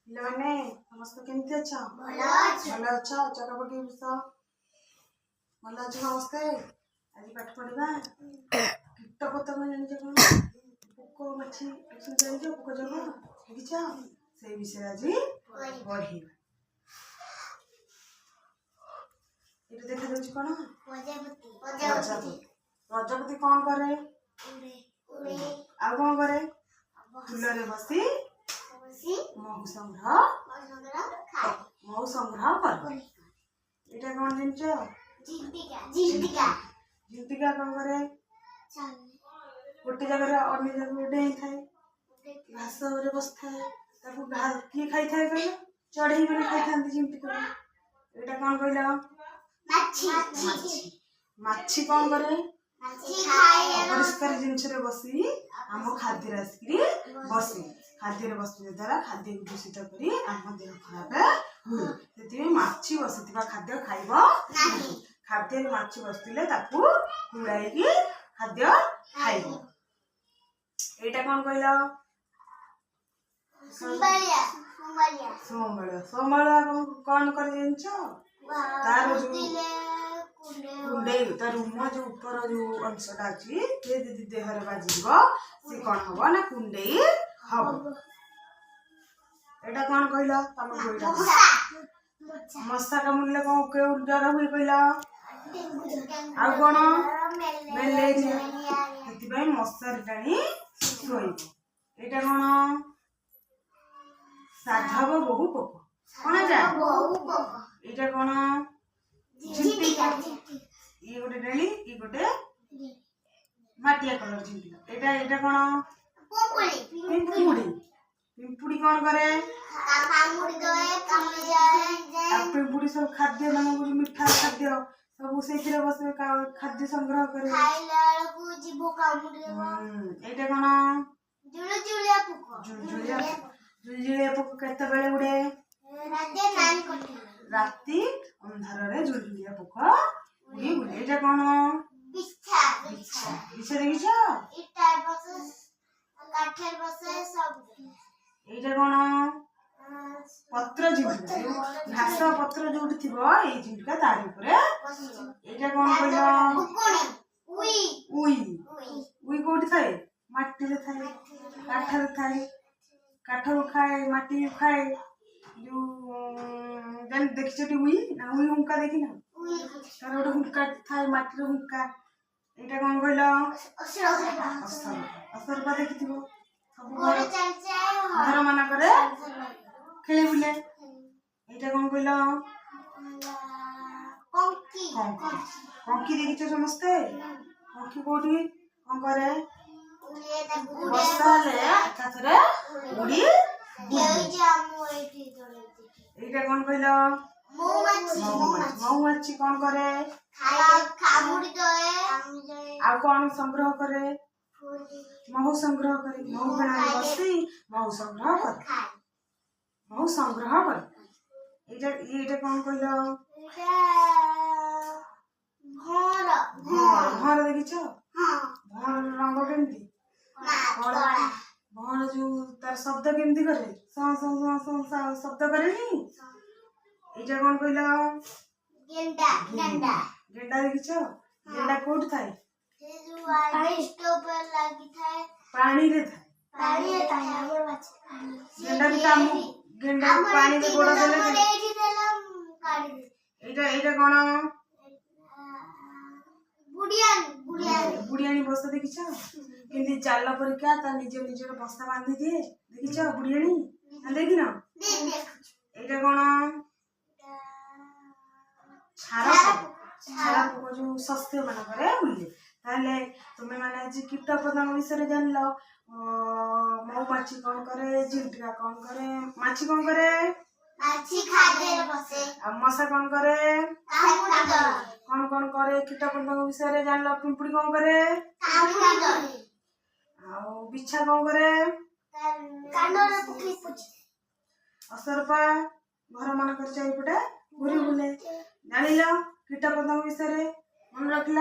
ପିଲାମାନେ ସମସ୍ତେ କେମିତି ଅଛ? ଭଲ ଅଛ? ଚକ ପକେଇ ବସ। ଭଲ ଅଛ ସମସ୍ତେ? ଆଜି ପାଠ ପଢିବା କୀଟ ପତଙ୍ଗ ଜାଣିଛ କଣ? ପୋକ ମାଛି ଜାଣିଛ? ପୋକ ଜନ୍ମ ଦେଖିଛ? ସେଇ ବିଷୟରେ ଆଜି ପଢିବା। ଏଇଟା ଦେଖାଯାଉଛି କଣ? ପ୍ରଜାପତି କଣ କରେ? ଆଉ କଣ କରେ? ଫୁଲରେ ବସି ମହୁ ସଂଗ୍ରହ କରେ। ଏଇଟା କଣ ଜାଣିଛ? ଝିଣ୍ଟିକା କଣ କରେ? ଗୋଟେ ଜାଗାରେ ଅନ୍ୟ ଜାଗାରେ ଡେଇଁଥାଏ, ଘାସ ଉପରେ ବସିଥାଏ। ତାକୁ କିଏ ଖାଇଥାଏ କହିଲ? ଚଢେଇ ମାନେ ଖାଇଥାନ୍ତି ଝିଣ୍ଟିକା। ଏଇଟା କଣ କହିଲ? ମାଛି କଣ କରେ? ଅପରିଷ୍କାର ଜିନିଷରେ ବସି ଆମ ଖାଦ୍ୟରେ ଆସିକି ବସେ। ଖାଦ୍ୟରେ ବସିବା ଦ୍ୱାରା ଖାଦ୍ୟକୁ ଦୂଷିତ କରି ଆମ ଦେହ ଖରାପ ହୁଏ। ସେଥିପାଇଁ ମାଛି ବସିଥିବା ଖାଦ୍ୟ ଖାଇବ ନାହିଁ। ଖାଦ୍ୟରେ ମାଛି ବସିଥିଲେ ତାକୁ ହୁଳାଇକି ଖାଦ୍ୟ ଖାଇବ। ଏଇଟା କଣ କହିଲ? ସୋମାଳିଆ କଣ କରେ ଜାଣିଛ? ତାର କୁଣ୍ଡେଇ ତା ରୁମ ଯୋଉ ଉପର ଯୋଉ ଅଂଶଟା ଅଛି ସେ ଯଦି ଦେହରେ ବାଜିଯିବ ସେ କଣ ହବ ନା କୁଣ୍ଡେଇ ହବ। ଏଇଟା କଣ କହିଲ? ତମେ ମଶା କାମୁଡ଼ିଲେ କଣ କେଉଁ ଜ୍ୱର ହୁଏ କହିଲ? ଆଉ କଣ? ମ୍ୟାଲେରିଆ। ସେଥିପାଇଁ ମଶାରୀ ଟାଣି ଶୋଇବ। ଏଇଟା କଣ? ସାଧବ ବୋହୁ ପୋକ। କଣ ଏଇଟା କଣ? ଝିଣ୍ଟିକା। ଇଏ ଗୋଟେ ଡେଳି, ଇଏ ଗୋଟେ ମାଟିଆ କଲର ଝିଣ୍ଟିକା। ଏଇଟା କଣ? ପିମ୍ପୁଡି କଣ କରେ? ପିମ୍ପୁଡି ସବୁ ଖାଦ୍ୟ ମାନଙ୍କୁ ମିଠା ଖାଦ୍ୟ ସବୁ ସେଇଥିରେ ବସେ ଖାଦ୍ୟ ସଂଗ୍ରହ କରେ। ଏଇଟା କଣ? ଜୁଳୁଜୁଳିଆ ପୋକ କେତେବେଳେ ଉଡେ? ରାତି ଅନ୍ଧାରରେ ଜୁଳୁଜୁଳିଆ ପୋକ ଉଡି ବୁଲେ। ଏଇଟା କଣ? ବିଛା ଦେଖିଛ? ଏଇଟା କଣ? ପତ୍ର ଝିଣ୍ଟିକା। ଘାସ ପତ୍ର ଯୋଉଠି ଥିବ ଏଇ ଝିଣ୍ଟିକା ତାରି ଉପରେ। ଏଇଟା କଣ କହିଲ? ଉଇ କୋଉଠି ଥାଏ? ମାଟିରେ ଥାଏ, କାଠରେ ଥାଏ। କାଠକୁ ଖାଏ, ମାଟିକୁ ଖାଏ। ଦେଖିଛ ଉଇ ନା? ଉଇ ହୁଙ୍କା ଦେଖିନ? ତାର ଗୋଟେ ହୁଙ୍କା ଥାଏ, ମାଟିର ହୁଙ୍କା। ଏଇଟା କଣ କହିଲ? ଅସରପା ଦେଖିଥିବ? ସବୁ ଘର ମାନଙ୍କରେ ଖେଳି ବୁଲେ। ଏଇଟା କଣ କହିଲ? କଙ୍କି ଦେଖିଛ ସମସ୍ତେ? କଙ୍କି କୋଉଠି କଣ କରେ? ବର୍ଷା ହେଲେ ଏକାଥରେ ଉଡି ଏଇଟା କଣ କହିଲ? ମହୁମାଛି କଣ କରେ? ଆଉ କଣ ସଂଗ୍ରହ କରେ? ମହୁ ସଂଗ୍ରହ କରେ। ମହୁ ଫେଣାରେ ବସି ମହୁ ସଂଗ୍ରହ କରେ। ଏଇଟା କଣ କହିଲ? ଭଅଁର ଦେଖିଛ? ଭଅଁର ରଙ୍ଗ କେମିତି? ଭଅଁର ଯୋଉ ତାର ଶବ୍ଦ କେମିତି କରେ? ଶବ୍ଦ କରେନି? ଏଇଟା କଣ କହିଲ? ଗେଣ୍ଡା ଦେଖିଛ? ଗେଣ୍ଡା କୋଉଠି ଥାଏ? ପାଣିରେ ଥାଏ। ଗେଣ୍ଡା ପାଣିରେ ଗୋଡ ଦେଲେ ଏଇଟା କଣ? ବୁଢିଆଣୀ ବସା ଦେଖିଛ? କେମିତି ଜାଲ ପରିକା ତା ନିଜର ବସା ବାନ୍ଧି ଦିଏ। ଦେଖିଛ ବୁଢିଆଣୀ? ଦେଖିନ? ଏଇଟା କଣ? ଛାର ପୋକ ଯୋଉ ଶସ୍ୟ ମାନଙ୍କରେ ବୁଲେ। ତାହେଲେ ତୁମେ ମାନେ ଆଜି କୀଟ ପତଙ୍ଗ ବିଷୟରେ ଜାଣିଲ। ମହୁମାଛି କଣ କରେ? ଝିଣ୍ଟିକା କଣ କରେ? ମାଛି କଣ କରେ? ଆଉ ମଶା କଣ କରେ? କଣ କରେ? କୀଟ ପତଙ୍ଗ ବିଷୟରେ ଜାଣିଲ। ପିମ୍ପୁଡି କଣ କରେ? ଆଉ ବିଛା କଣ କରେ? ଅସରପା ଘର ମାନଙ୍କର ଚାରିପଟେ ଘୁରି ବୁଲେ। ଜାଣିଲ କୀଟ ପତଙ୍ଗ ବିଷୟରେ? ମନେ ରଖିଲ।